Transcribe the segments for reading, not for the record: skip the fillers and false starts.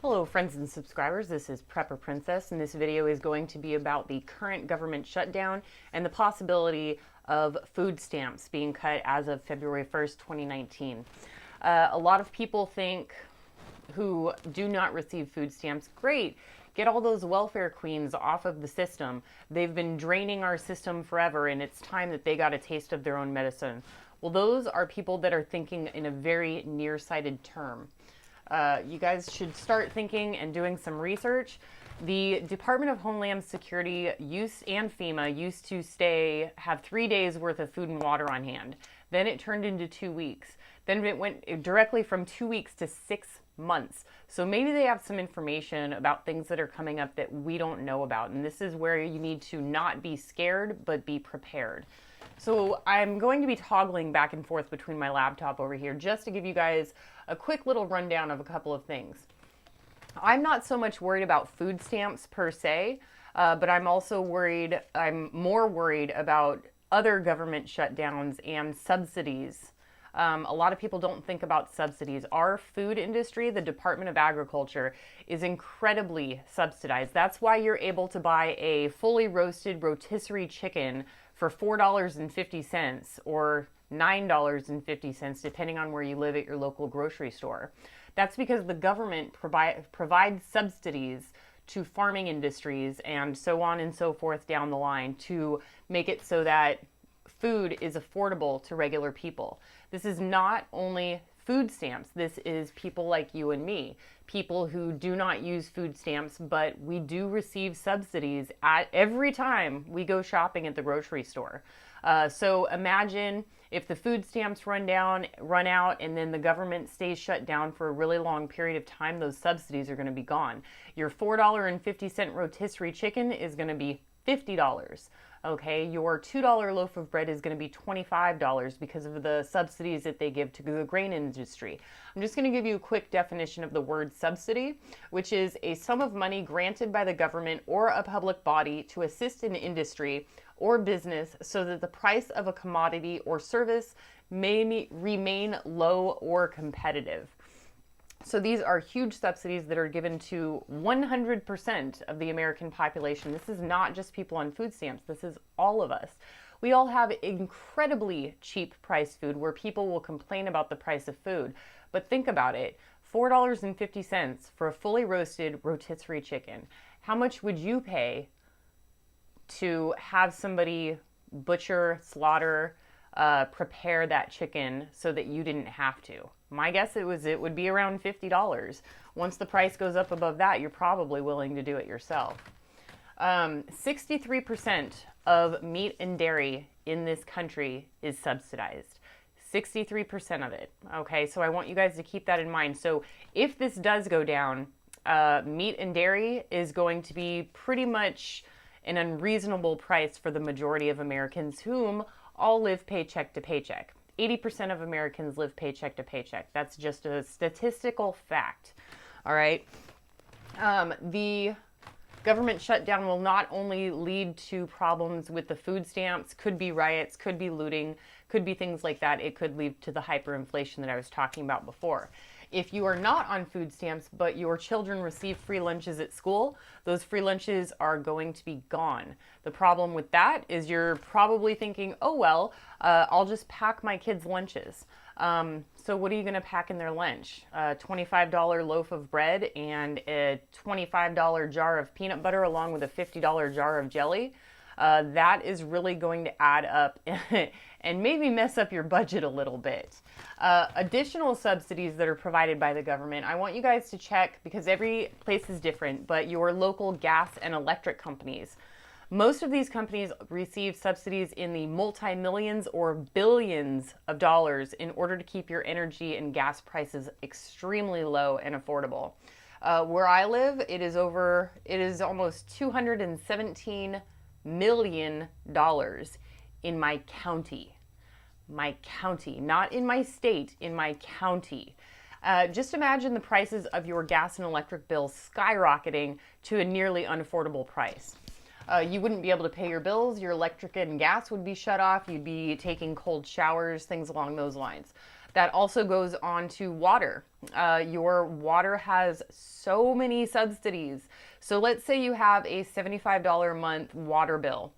Hello friends and subscribers, this is Prepper Princess, and this video is going to be about the current government shutdown and the possibility of food stamps being cut as of February 1st, 2019. A lot of people think who do not receive food stamps, great, get all those welfare queens off of the system. They've been draining our system forever and it's time that they got a taste of their own medicine. Well, those are people that are thinking in a very nearsighted term. You guys should start thinking and doing some research. The Department of Homeland Security and FEMA used to have 3 days worth of food and water on hand. Then it turned into 2 weeks. Then it went directly from 2 weeks to 6 months. So maybe they have some information about things that are coming up that we don't know about. And this is where you need to not be scared, but be prepared. So I'm going to be toggling back and forth between my laptop over here just to give you guys a quick little rundown of a couple of things. I'm not so much worried about food stamps per se, but I'm more worried about other government shutdowns and subsidies. A lot of people don't think about subsidies. Our food industry, the Department of Agriculture, is incredibly subsidized. That's why you're able to buy a fully roasted rotisserie chicken for $4.50 or $9.50, depending on where you live at your local grocery store. That's because the government provides subsidies to farming industries and so on and so forth down the line to make it so that food is affordable to regular people. This is not only food stamps. This is people like you and me, people who do not use food stamps, but we do receive subsidies every time we go shopping at the grocery store. So imagine if the food stamps run out, and then the government stays shut down for a really long period of time, those subsidies are going to be gone. Your $4.50 rotisserie chicken is going to be $50. Okay, your $2 loaf of bread is going to be $25 because of the subsidies that they give to the grain industry. I'm just going to give you a quick definition of the word subsidy, which is a sum of money granted by the government or a public body to assist an industry or business so that the price of a commodity or service may remain low or competitive. So these are huge subsidies that are given to 100% of the American population. This is not just people on food stamps. This is all of us. We all have incredibly cheap priced food where people will complain about the price of food. But think about it, $4.50 for a fully roasted rotisserie chicken. How much would you pay to have somebody butcher, slaughter, prepare that chicken so that you didn't have to? My guess it would be around $50. Once the price goes up above that, you're probably willing to do it yourself. 63% of meat and dairy in this country is subsidized. 63% of it. Okay, so I want you guys to keep that in mind. So if this does go down, meat and dairy is going to be pretty much an unreasonable price for the majority of Americans, whom all live paycheck to paycheck. 80% of Americans live paycheck to paycheck. That's just a statistical fact. All right. The government shutdown will not only lead to problems with the food stamps, could be riots, could be looting, could be things like that. It could lead to the hyperinflation that I was talking about before. If you are not on food stamps, but your children receive free lunches at school, those free lunches are going to be gone. The problem with that is you're probably thinking, oh, well, I'll just pack my kids' lunches. So what are you going to pack in their lunch? A $25 loaf of bread and a $25 jar of peanut butter along with a $50 jar of jelly? That is really going to add up and maybe mess up your budget a little bit. Additional subsidies that are provided by the government, I want you guys to check, because every place is different, but your local gas and electric companies. Most of these companies receive subsidies in the multi-millions or billions of dollars in order to keep your energy and gas prices extremely low and affordable. Where I live, it is almost $217 million in my county. My county, not in my state, in my county. Just imagine the prices of your gas and electric bills skyrocketing to a nearly unaffordable price. You wouldn't be able to pay your bills, your electric and gas would be shut off, you'd be taking cold showers, things along those lines. That also goes on to water. Your water has so many subsidies. So let's say you have a $75 a month water bill.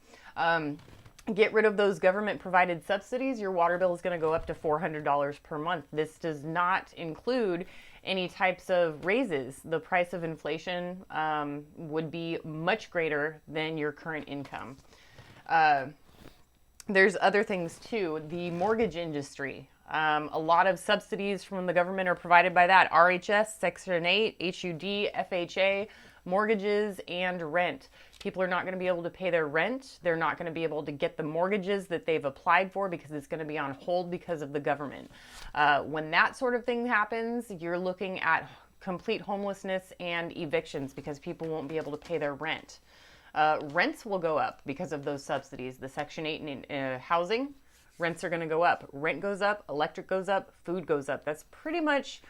Get rid of those government provided subsidies, your water bill is going to go up to $400 per month. This does not include any types of raises. The price of inflation would be much greater than your current income. There's other things too. The mortgage industry. A lot of subsidies from the government are provided by that. RHS, Section 8, HUD, FHA, mortgages, and rent. People are not going to be able to pay their rent. They're not going to be able to get the mortgages that they've applied for because it's going to be on hold because of the government. When that sort of thing happens, you're looking at complete homelessness and evictions because people won't be able to pay their rent. Rents will go up because of those subsidies. The Section 8 in housing, rents are going to go up. Rent goes up, electric goes up, food goes up. That's pretty much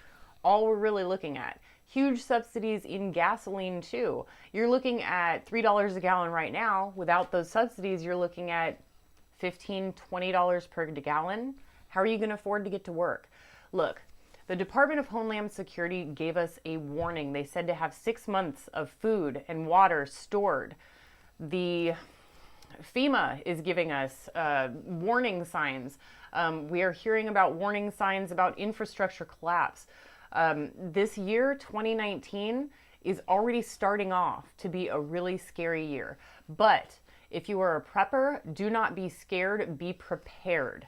all we're really looking at. Huge subsidies in gasoline too. You're looking at $3 a gallon right now. Without those subsidies, you're looking at $15, $20 per gallon. How are you going to afford to get to work? Look, the Department of Homeland Security gave us a warning. They said to have 6 months of food and water stored. The FEMA is giving us warning signs. We are hearing about warning signs about infrastructure collapse. This year, 2019, is already starting off to be a really scary year. But if you are a prepper, do not be scared, be prepared.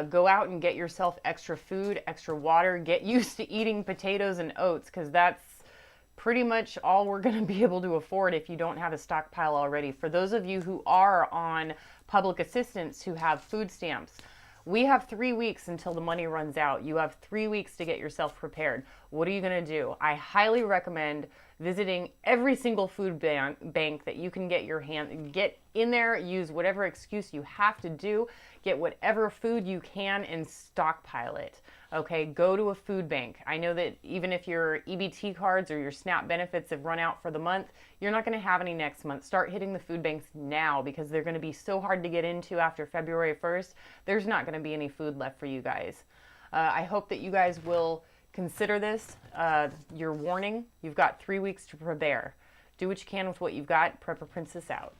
Go out and get yourself extra food, extra water. Get used to eating potatoes and oats because that's pretty much all we're going to be able to afford if you don't have a stockpile already. For those of you who are on public assistance, who have food stamps, we have 3 weeks until the money runs out. You have 3 weeks to get yourself prepared. What are you going to do? I highly recommend visiting every single food bank that you can get in there, use whatever excuse you have to do, get whatever food you can and stockpile it. Okay, go to a food bank. I know that even if your EBT cards or your SNAP benefits have run out for the month, you're not going to have any next month. Start hitting the food banks now because they're going to be so hard to get into after February 1st. There's not going to be any food left for you guys. I hope that you guys will consider this your warning. You've got 3 weeks to prepare. Do what you can with what you've got. Prepper Princess out.